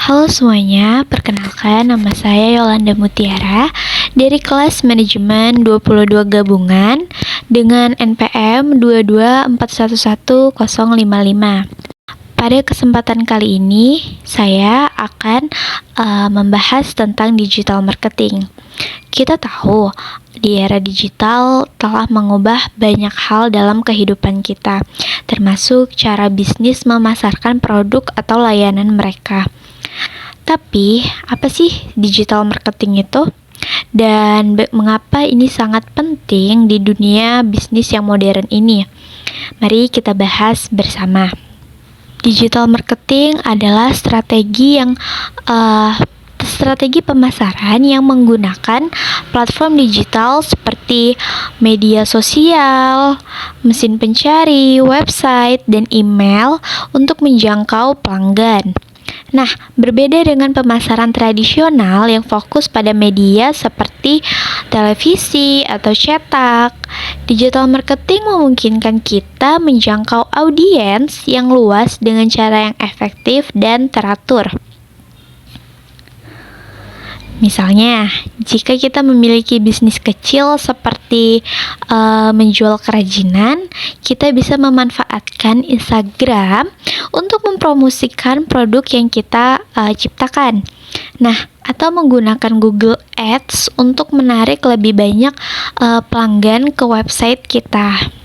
Halo semuanya, perkenalkan nama saya Yolanda Mutiara dari kelas manajemen 22 gabungan dengan NPM 224111055. Pada kesempatan kali ini, saya akan membahas tentang digital marketing. Kita tahu, di era digital telah mengubah banyak hal dalam kehidupan kita, termasuk cara bisnis memasarkan produk atau layanan mereka. Tapi, apa sih digital marketing itu? Dan mengapa ini sangat penting di dunia bisnis yang modern ini? Mari kita bahas bersama. Digital marketing adalah strategi pemasaran yang menggunakan platform digital seperti media sosial, mesin pencari, website, dan email untuk menjangkau pelanggan. Nah, berbeda dengan pemasaran tradisional yang fokus pada media seperti televisi atau cetak, digital marketing memungkinkan kita menjangkau audiens yang luas dengan cara yang efektif dan teratur. Misalnya, jika kita memiliki bisnis kecil seperti menjual kerajinan, kita bisa memanfaatkan Instagram untuk mempromosikan produk yang kita ciptakan. Nah, atau menggunakan Google Ads untuk menarik lebih banyak pelanggan ke website kita.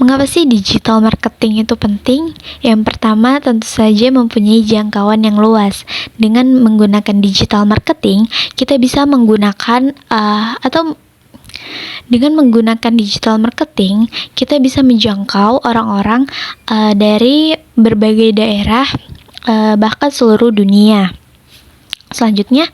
Mengapa sih digital marketing itu penting? Yang pertama, tentu saja mempunyai jangkauan yang luas. Dengan menggunakan digital marketing, kita bisa menggunakan kita bisa menjangkau orang-orang dari berbagai daerah, bahkan seluruh dunia. Selanjutnya,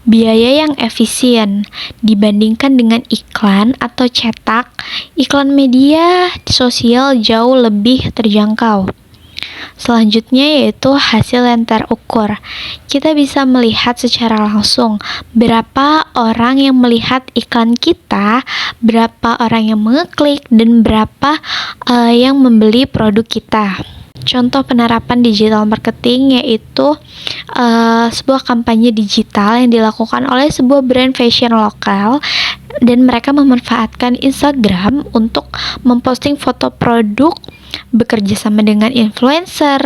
biaya yang efisien dibandingkan dengan iklan atau cetak. Iklan media sosial jauh lebih terjangkau. Selanjutnya yaitu hasil yang terukur. Kita bisa melihat secara langsung berapa orang yang melihat iklan kita, berapa orang yang mengeklik, dan berapa yang membeli produk kita. Contoh penerapan digital marketing yaitu sebuah kampanye digital yang dilakukan oleh sebuah brand fashion lokal, dan mereka memanfaatkan Instagram untuk memposting foto produk, bekerja sama dengan influencer,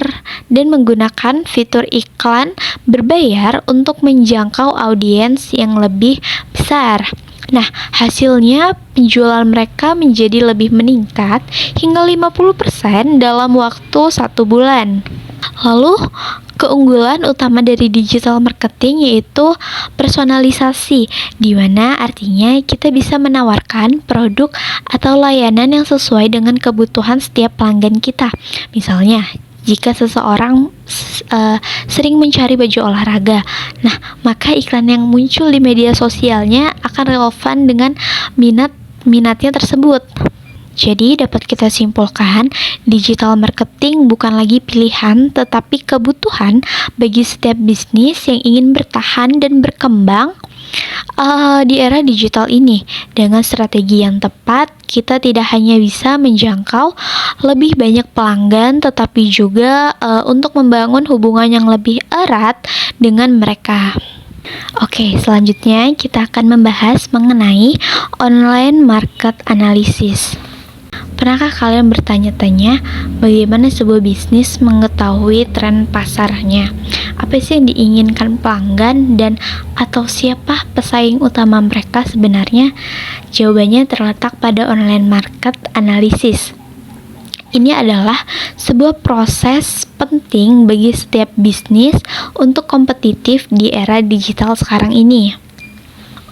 dan menggunakan fitur iklan berbayar untuk menjangkau audiens yang lebih besar. Nah, hasilnya penjualan mereka menjadi lebih meningkat hingga 50% dalam waktu 1 bulan. Lalu, keunggulan utama dari digital marketing yaitu personalisasi, di mana artinya kita bisa menawarkan produk atau layanan yang sesuai dengan kebutuhan setiap pelanggan kita. Misalnya, jika seseorang sering mencari baju olahraga, nah maka iklan yang muncul di media sosialnya akan relevan dengan minatnya tersebut. Jadi dapat kita simpulkan, digital marketing bukan lagi pilihan tetapi kebutuhan bagi setiap bisnis yang ingin bertahan dan berkembang di era digital ini. Dengan strategi yang tepat, kita tidak hanya bisa menjangkau lebih banyak pelanggan, tetapi juga untuk membangun hubungan yang lebih erat dengan mereka. Oke, selanjutnya kita akan membahas mengenai online market analysis. Pernahkah kalian bertanya-tanya bagaimana sebuah bisnis mengetahui tren pasarnya? Apa sih yang diinginkan pelanggan dan atau siapa pesaing utama mereka sebenarnya? Jawabannya terletak pada online market analysis. Ini adalah sebuah proses penting bagi setiap bisnis untuk kompetitif di era digital sekarang ini.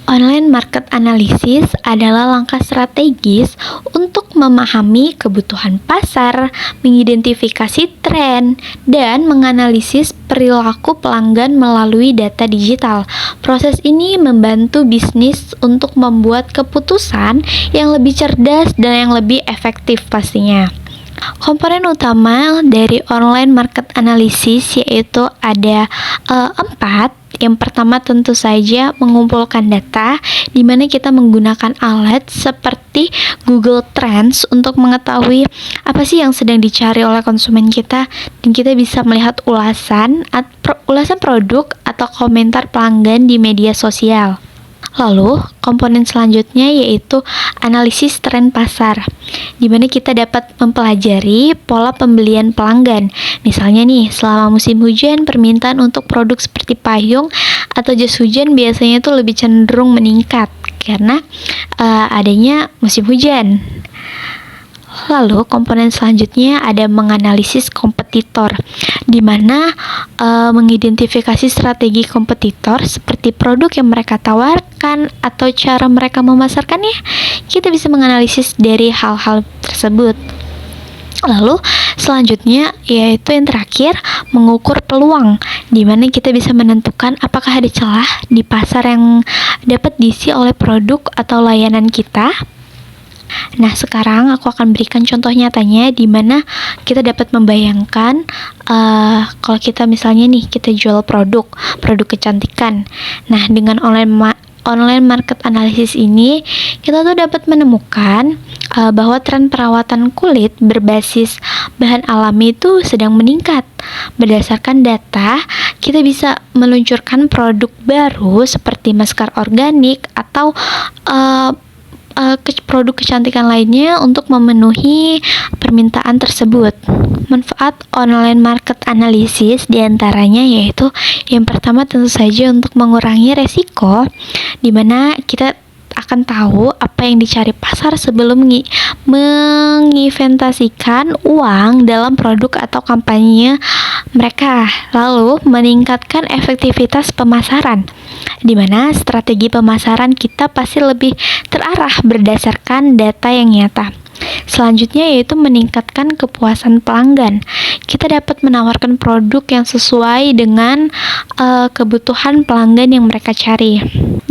Online market analysis adalah langkah strategis untuk memahami kebutuhan pasar, mengidentifikasi tren, dan menganalisis perilaku pelanggan melalui data digital. Proses ini membantu bisnis untuk membuat keputusan yang lebih cerdas dan yang lebih efektif pastinya. Komponen utama dari online market analysis yaitu ada 4. Yang pertama tentu saja mengumpulkan data, di mana kita menggunakan alat seperti Google Trends untuk mengetahui apa sih yang sedang dicari oleh konsumen kita, dan kita bisa melihat ulasan produk atau komentar pelanggan di media sosial. Lalu, komponen selanjutnya yaitu analisis tren pasar, di mana kita dapat mempelajari pola pembelian pelanggan. Misalnya nih, selama musim hujan, permintaan untuk produk seperti payung atau jas hujan biasanya itu lebih cenderung meningkat karena adanya musim hujan. Lalu komponen selanjutnya ada menganalisis kompetitor, di mana mengidentifikasi strategi kompetitor seperti produk yang mereka tawarkan atau cara mereka memasarkannya. Kita bisa menganalisis dari hal-hal tersebut. Lalu selanjutnya yaitu yang terakhir mengukur peluang, di mana kita bisa menentukan apakah ada celah di pasar yang dapat diisi oleh produk atau layanan kita. Nah, sekarang aku akan berikan contoh nyatanya di mana kita dapat membayangkan kalau kita misalnya nih kita jual produk kecantikan. Nah, dengan online market analysis ini kita tuh dapat menemukan bahwa tren perawatan kulit berbasis bahan alami itu sedang meningkat. Berdasarkan data, kita bisa meluncurkan produk baru seperti masker organik atau produk kecantikan lainnya untuk memenuhi permintaan tersebut. Manfaat online market analysis diantaranya yaitu yang pertama tentu saja untuk mengurangi resiko, di mana kita akan tahu apa yang dicari pasar sebelum menginvestasikan uang dalam produk atau kampanye mereka. Lalu meningkatkan efektivitas pemasaran, di mana strategi pemasaran kita pasti lebih terarah berdasarkan data yang nyata. Selanjutnya yaitu meningkatkan kepuasan pelanggan. Kita dapat menawarkan produk yang sesuai dengan kebutuhan pelanggan yang mereka cari.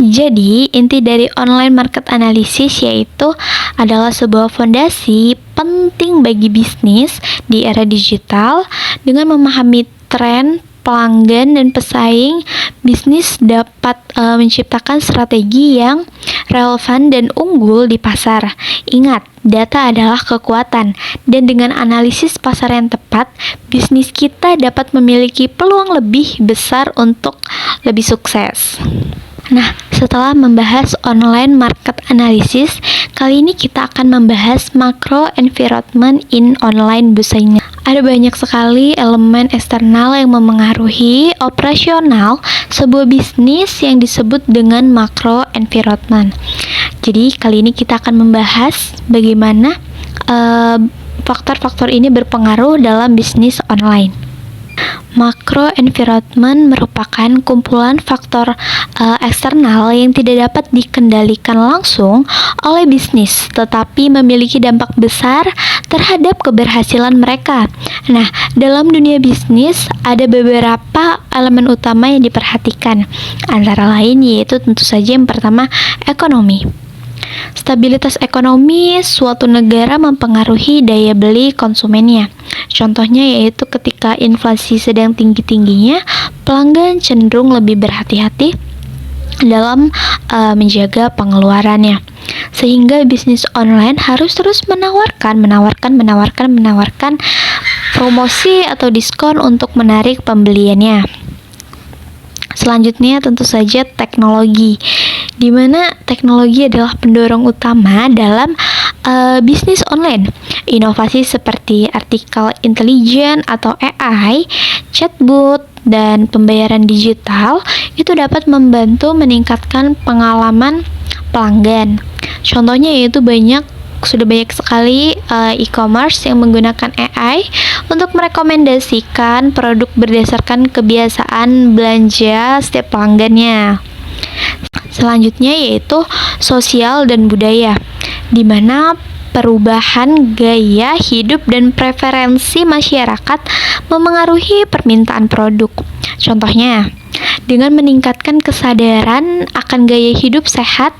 Jadi, inti dari online market analysis yaitu adalah sebuah fondasi penting bagi bisnis di era digital. Dengan memahami tren pelanggan dan pesaing, bisnis dapat menciptakan strategi yang relevan dan unggul di pasar. Ingat, data adalah kekuatan, dan dengan analisis pasar yang tepat, bisnis kita dapat memiliki peluang lebih besar untuk lebih sukses. Nah, setelah membahas online market analysis, kali ini kita akan membahas macro environment in online business. Ada banyak sekali elemen eksternal yang memengaruhi operasional sebuah bisnis yang disebut dengan macro environment. Jadi, kali ini kita akan membahas bagaimana faktor-faktor ini berpengaruh dalam bisnis online. Macro environment merupakan kumpulan faktor eksternal yang tidak dapat dikendalikan langsung oleh bisnis, tetapi memiliki dampak besar terhadap keberhasilan mereka. Nah, dalam dunia bisnis ada beberapa elemen utama yang diperhatikan, antara lain yaitu tentu saja yang pertama ekonomi. Stabilitas ekonomi suatu negara mempengaruhi daya beli konsumennya. Contohnya yaitu ketika inflasi sedang tinggi-tingginya, pelanggan cenderung lebih berhati-hati dalam menjaga pengeluarannya. Sehingga bisnis online harus terus menawarkan promosi atau diskon untuk menarik pembeliannya. Selanjutnya tentu saja teknologi, di mana teknologi adalah pendorong utama dalam bisnis online. Inovasi seperti artificial intelligence atau AI, chatbot, dan pembayaran digital itu dapat membantu meningkatkan pengalaman pelanggan. Contohnya yaitu sudah banyak sekali e-commerce yang menggunakan AI untuk merekomendasikan produk berdasarkan kebiasaan belanja setiap pelanggannya. Selanjutnya yaitu sosial dan budaya, di mana perubahan gaya hidup dan preferensi masyarakat memengaruhi permintaan produk. Contohnya, Dengan meningkatkan kesadaran akan gaya hidup sehat,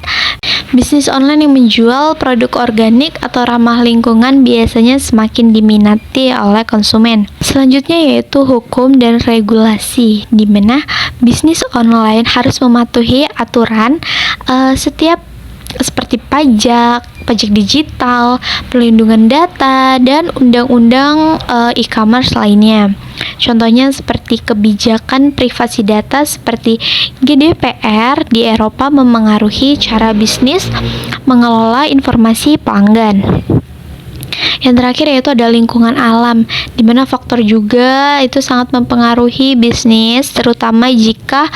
bisnis online yang menjual produk organik atau ramah lingkungan biasanya semakin diminati oleh konsumen. Selanjutnya yaitu hukum dan regulasi, di mana bisnis online harus mematuhi aturan setiap seperti pajak digital, perlindungan data, dan undang-undang e-commerce lainnya. Contohnya seperti kebijakan privasi data seperti GDPR di Eropa memengaruhi cara bisnis mengelola informasi pelanggan. Yang terakhir yaitu ada lingkungan alam, di mana faktor juga itu sangat mempengaruhi bisnis, terutama jika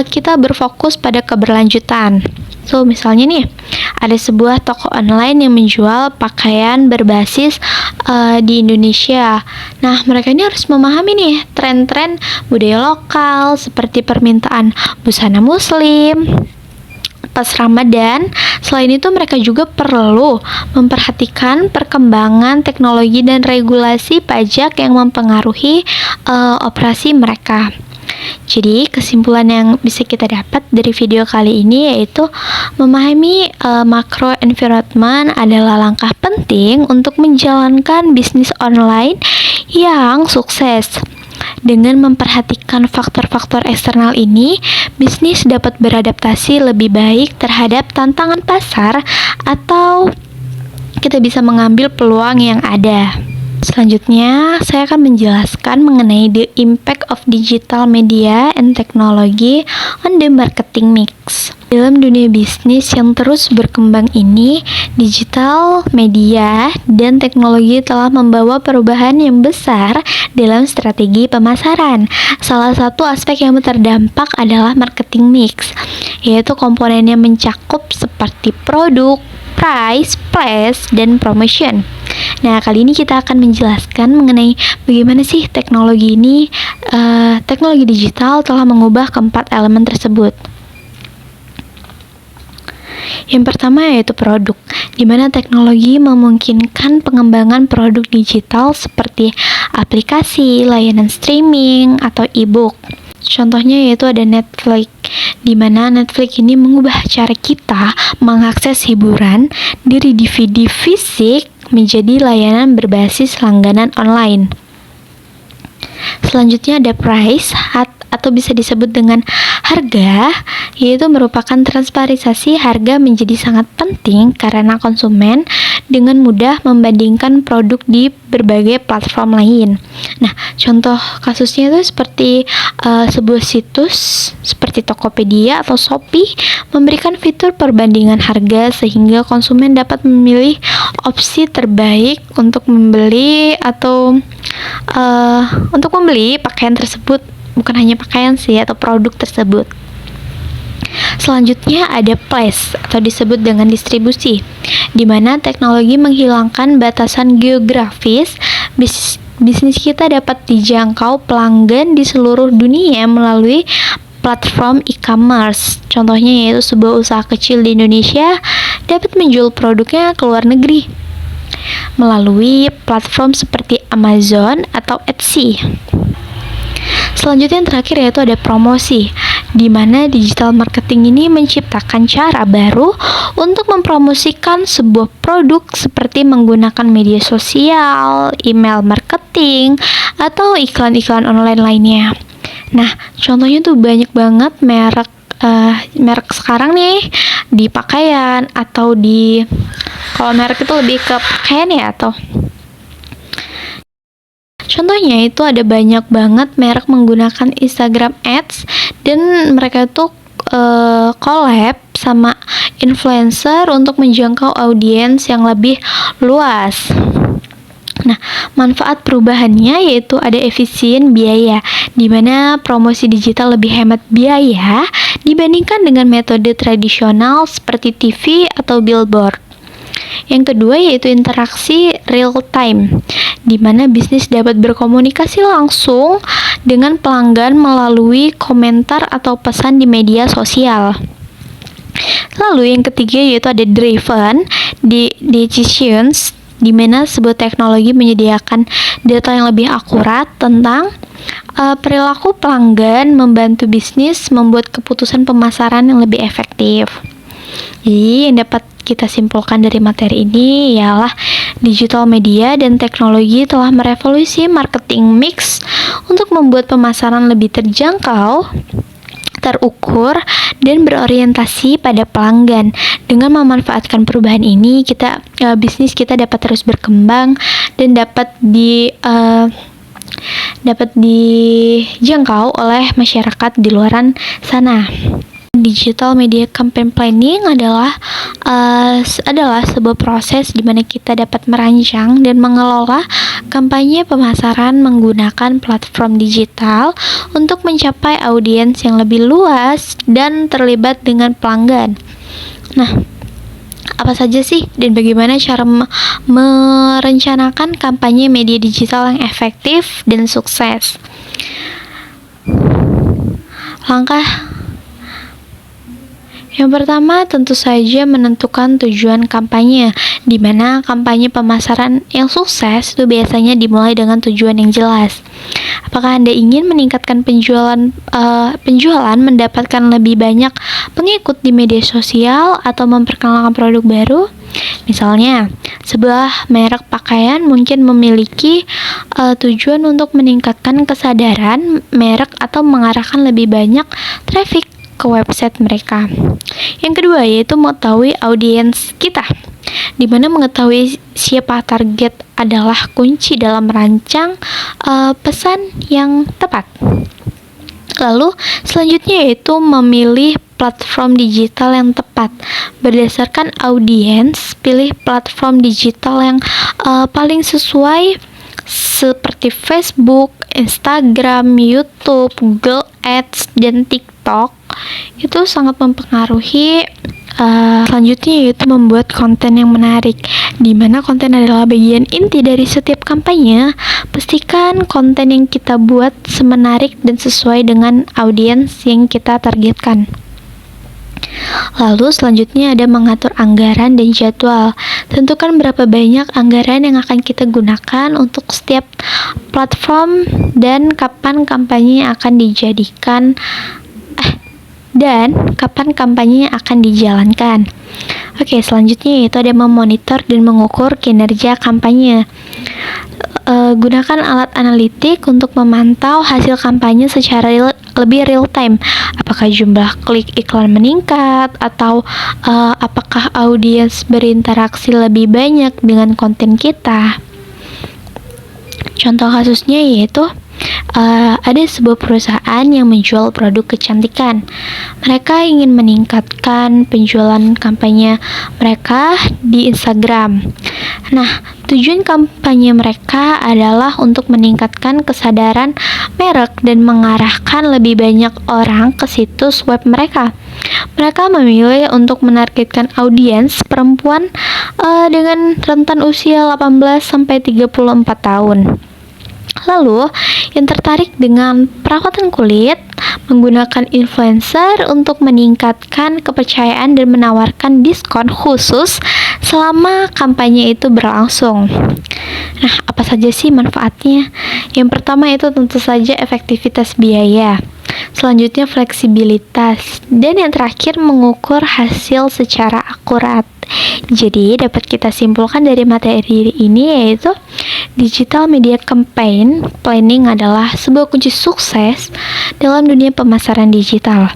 kita berfokus pada keberlanjutan. So, misalnya nih, ada sebuah toko online yang menjual pakaian berbasis di Indonesia. Nah, mereka ini harus memahami nih tren-tren budaya lokal seperti permintaan busana muslim pas Ramadan. Selain itu, mereka juga perlu memperhatikan perkembangan teknologi dan regulasi pajak yang mempengaruhi operasi mereka. Jadi, kesimpulan yang bisa kita dapat dari video kali ini yaitu memahami macro environment adalah langkah penting untuk menjalankan bisnis online yang sukses. Dengan memperhatikan faktor-faktor eksternal ini, bisnis dapat beradaptasi lebih baik terhadap tantangan pasar atau kita bisa mengambil peluang yang ada. Selanjutnya, saya akan menjelaskan mengenai the impact of digital media and technology on the marketing mix. Dalam dunia bisnis yang terus berkembang ini, digital media dan teknologi telah membawa perubahan yang besar dalam strategi pemasaran. Salah satu aspek yang terdampak adalah marketing mix, yaitu komponen yang mencakup seperti produk, price, place, dan promotion. Nah, kali ini kita akan menjelaskan mengenai bagaimana sih teknologi ini, teknologi digital telah mengubah keempat elemen tersebut. Yang pertama yaitu produk, di mana teknologi memungkinkan pengembangan produk digital seperti aplikasi, layanan streaming, atau e-book. Contohnya yaitu ada Netflix, di mana Netflix ini mengubah cara kita mengakses hiburan dari DVD fisik menjadi layanan berbasis langganan online. Selanjutnya ada price atau bisa disebut dengan harga, yaitu merupakan transparisasi harga menjadi sangat penting karena konsumen dengan mudah membandingkan produk di berbagai platform lain. Nah, contoh kasusnya itu seperti sebuah situs seperti Tokopedia atau Shopee memberikan fitur perbandingan harga sehingga konsumen dapat memilih opsi terbaik untuk membeli atau untuk membeli pakaian tersebut. Bukan hanya pakaian sih atau produk tersebut. Selanjutnya ada place atau disebut dengan distribusi, di mana teknologi menghilangkan batasan geografis. Bisnis kita dapat dijangkau pelanggan di seluruh dunia melalui platform e-commerce. Contohnya yaitu sebuah usaha kecil di Indonesia dapat menjual produknya ke luar negeri melalui platform seperti Amazon atau Etsy. Selanjutnya yang terakhir yaitu ada promosi, di mana digital marketing ini menciptakan cara baru untuk mempromosikan sebuah produk seperti menggunakan media sosial, email marketing, atau iklan-iklan online lainnya. Nah, contohnya tuh banyak banget merek sekarang nih di pakaian atau di, kalau merek itu lebih ke pakaian ya, atau contohnya itu ada banyak banget merek menggunakan Instagram Ads dan mereka tuh collab sama influencer untuk menjangkau audiens yang lebih luas. Nah, manfaat perubahannya yaitu ada efisien biaya, di mana promosi digital lebih hemat biaya dibandingkan dengan metode tradisional seperti TV atau billboard. Yang kedua yaitu interaksi real time, di mana bisnis dapat berkomunikasi langsung dengan pelanggan melalui komentar atau pesan di media sosial. Lalu yang ketiga yaitu ada driven decisions, di mana sebuah teknologi menyediakan data yang lebih akurat tentang perilaku pelanggan, membantu bisnis membuat keputusan pemasaran yang lebih efektif. Jadi, yang dapat kita simpulkan dari materi ini ialah digital media dan teknologi telah merevolusi marketing mix untuk membuat pemasaran lebih terjangkau, terukur, dan berorientasi pada pelanggan. Dengan memanfaatkan perubahan ini, bisnis kita dapat terus berkembang dan dapat dijangkau oleh masyarakat di luar sana. Digital media campaign planning adalah sebuah proses di mana kita dapat merancang dan mengelola kampanye pemasaran menggunakan platform digital untuk mencapai audiens yang lebih luas dan terlibat dengan pelanggan. Nah, apa saja sih dan bagaimana cara merencanakan kampanye media digital yang efektif dan sukses? Yang pertama, tentu saja menentukan tujuan kampanye, di mana kampanye pemasaran yang sukses itu biasanya dimulai dengan tujuan yang jelas. Apakah Anda ingin meningkatkan penjualan, mendapatkan lebih banyak pengikut di media sosial, atau memperkenalkan produk baru? Misalnya, sebuah merek pakaian mungkin memiliki tujuan untuk meningkatkan kesadaran merek atau mengarahkan lebih banyak traffic ke website mereka. Yang kedua yaitu mengetahui audiens kita, di mana mengetahui siapa target adalah kunci dalam merancang pesan yang tepat. Lalu selanjutnya yaitu memilih platform digital yang tepat. Berdasarkan audiens, pilih platform digital yang paling sesuai seperti Facebook, Instagram, YouTube, Google Ads, dan TikTok. Itu sangat mempengaruhi. Selanjutnya yaitu membuat konten yang menarik, di mana konten adalah bagian inti dari setiap kampanye. Pastikan konten yang kita buat semenarik dan sesuai dengan audiens yang kita targetkan. Lalu selanjutnya ada mengatur anggaran dan jadwal. Tentukan berapa banyak anggaran yang akan kita gunakan untuk setiap platform dan kapan kampanye akan dijalankan. Oke, selanjutnya yaitu ada memonitor dan mengukur kinerja kampanye. Gunakan alat analitik untuk memantau hasil kampanye secara lebih real time. Apakah jumlah klik iklan meningkat, atau apakah audiens berinteraksi lebih banyak dengan konten kita. Contoh kasusnya yaitu ada sebuah perusahaan yang menjual produk kecantikan. Mereka ingin meningkatkan penjualan kampanye mereka di Instagram. Nah, tujuan kampanye mereka adalah untuk meningkatkan kesadaran merek dan mengarahkan lebih banyak orang ke situs web mereka. Mereka memilih untuk menargetkan audiens perempuan dengan rentan usia 18-34 tahun. Lalu, yang tertarik dengan perawatan kulit, menggunakan influencer untuk meningkatkan kepercayaan dan menawarkan diskon khusus selama kampanye itu berlangsung. Nah, apa saja sih manfaatnya? Yang pertama itu tentu saja efektivitas biaya. Selanjutnya fleksibilitas. Dan yang terakhir mengukur hasil secara akurat. Jadi dapat kita simpulkan dari materi ini yaitu digital media campaign planning adalah sebuah kunci sukses dalam dunia pemasaran digital.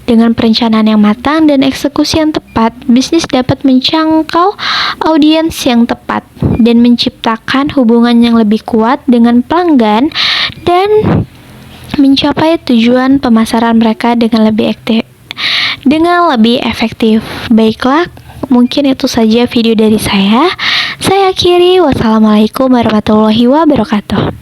Dengan perencanaan yang matang dan eksekusi yang tepat, bisnis dapat menjangkau audiens yang tepat dan menciptakan hubungan yang lebih kuat dengan pelanggan dan mencapai tujuan pemasaran mereka dengan lebih efektif. Baiklah, mungkin itu saja video dari saya. Saya akhiri. Wassalamualaikum warahmatullahi wabarakatuh.